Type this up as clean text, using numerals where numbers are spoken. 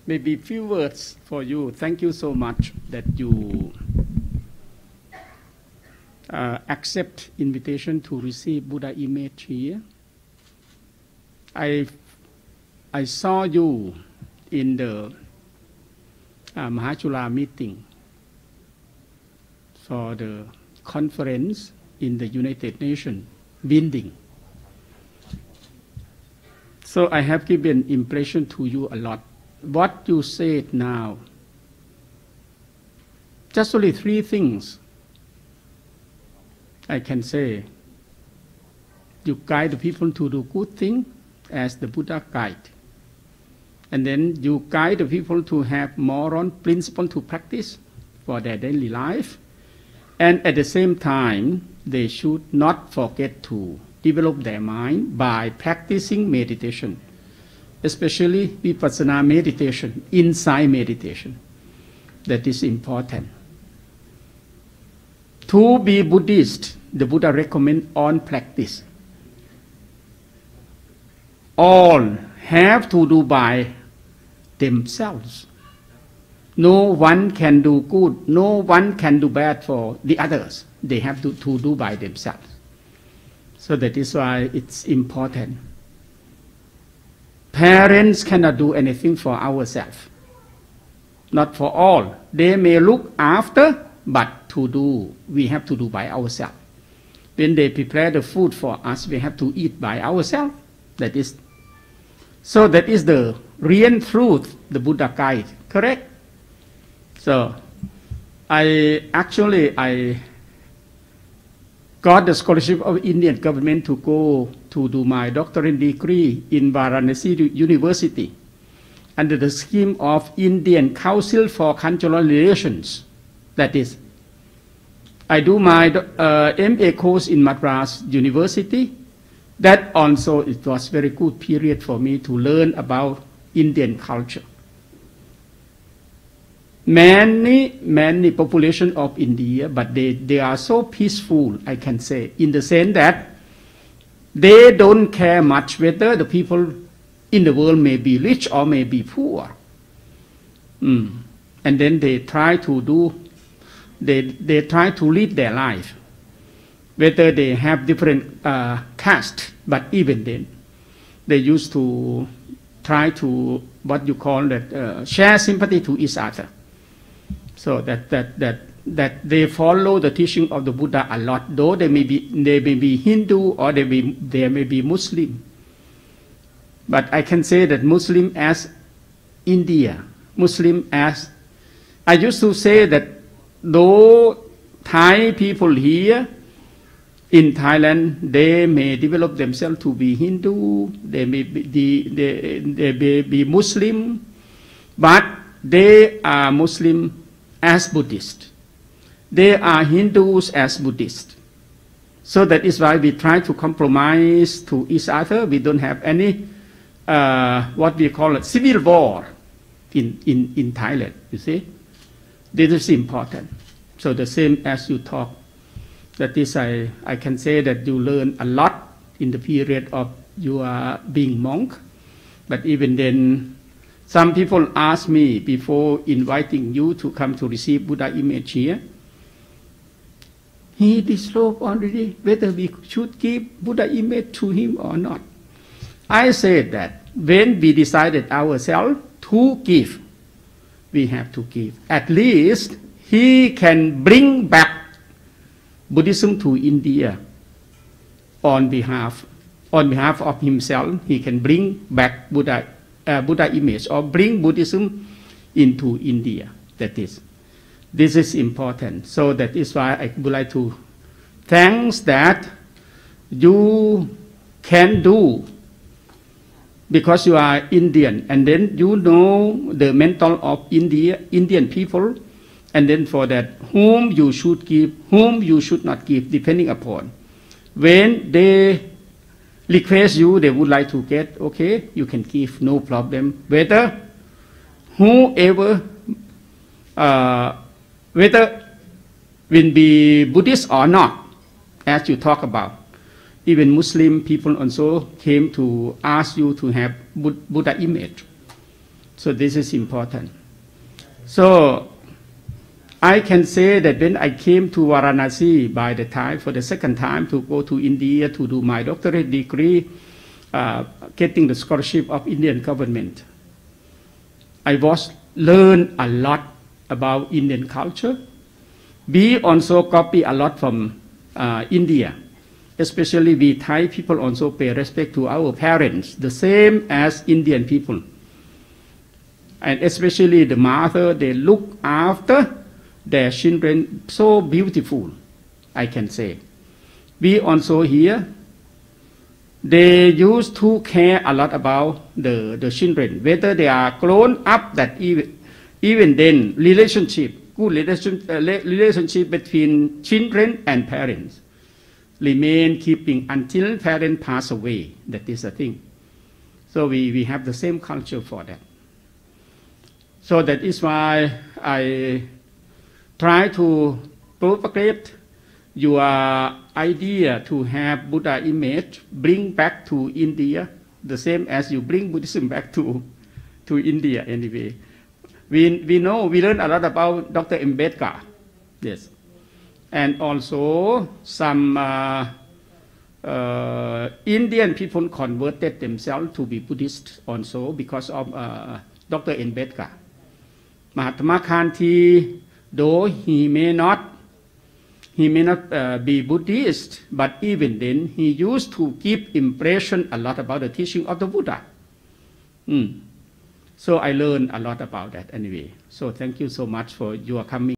Maybe few words for you. Thank you so much that you accept invitation to receive Buddha image here. I saw you in the Mahachula meeting for the conference in the United Nations building. So I have given impression to you a lot. What you said now, just only 3 things I can say. You guide the people to do good thing as the Buddha guide. And then you guide the people to have moral principle to practice for their daily life. And at the same time, they should not forget to develop their mind by practicing meditation, especially Vipassana meditation, insight meditation. That is important. To be Buddhist, the Buddha recommends on practice. All have to do by themselves. No one can do good, no one can do bad for the others. They have to do by themselves. So that is why it's important. Parents cannot do anything for ourselves. Not for all. They may look after, but to do, we have to do by ourselves. When they prepare the food for us, we have to eat by ourselves. That is the real truth, the Buddha guide, correct? So, I got the scholarship of Indian government to go to do my doctorate degree in Varanasi University under the scheme of Indian Council for Cultural Relations. That is, I do my MA course in Madras University. That also, it was very good period for me to learn about Indian culture. Many population of India, but they are so peaceful, I can say, in the sense that they don't care much whether the people in the world may be rich or may be poor. And then they try to they try to lead their life, whether they have different caste, but even then, they used to try to, what you call that, share sympathy to each other. So that they follow the teaching of the Buddha a lot, though they may be Hindu or they may be Muslim. But I can say that Muslim as India, Muslim as, I used to say that though Thai people here in Thailand, they may develop themselves to be Hindu, they may be Muslim, but they are Muslim as Buddhist. They are Hindus as Buddhist. So that is why we try to compromise to each other. We don't have any, what we call it, civil war in Thailand, you see. This is important. So the same as you talk, that is, I can say that you learn a lot in the period of you are being monk. But even then, some people ask me before inviting you to come to receive Buddha image here, he disrobed already, whether we should give Buddha image to him or not. I said that when we decided ourselves to give, we have to give. At least he can bring back Buddhism to India on behalf of himself. He can bring back Buddha image or bring Buddhism into India. This is important. So that is why I would like to thanks that you can do, because you are Indian, and then you know the mental of Indian people, and then for that, whom you should give, whom you should not give, depending upon. When they request you, they would like to get, okay, you can give, no problem. Whether whoever, whether will be Buddhist or not, as you talk about. Even Muslim people also came to ask you to have Buddha image. So this is important. So I can say that when I came to Varanasi by the time, for the second time to go to India to do my doctorate degree, getting the scholarship of Indian government, I learned a lot about Indian culture. We also copy a lot from India. Especially we Thai people also pay respect to our parents, the same as Indian people. And especially the mother, they look after their children so beautiful, I can say. We also here, they used to care a lot about the children, whether they are grown up, that even then relationship, good relationship between children and parents remain keeping until parents pass away. That is the thing. So we have the same culture for that. So that is why I try to propagate your idea to have Buddha image, bring back to India, the same as you bring Buddhism back to India anyway. We know, we learn a lot about Dr. Ambedkar, yes. And also some Indian people converted themselves to be Buddhist also because of Dr. Ambedkar. Mahatma Gandhi, though he may not be Buddhist, but even then he used to give impression a lot about the teaching of the Buddha. So I learned a lot about that anyway. So thank you so much for your coming.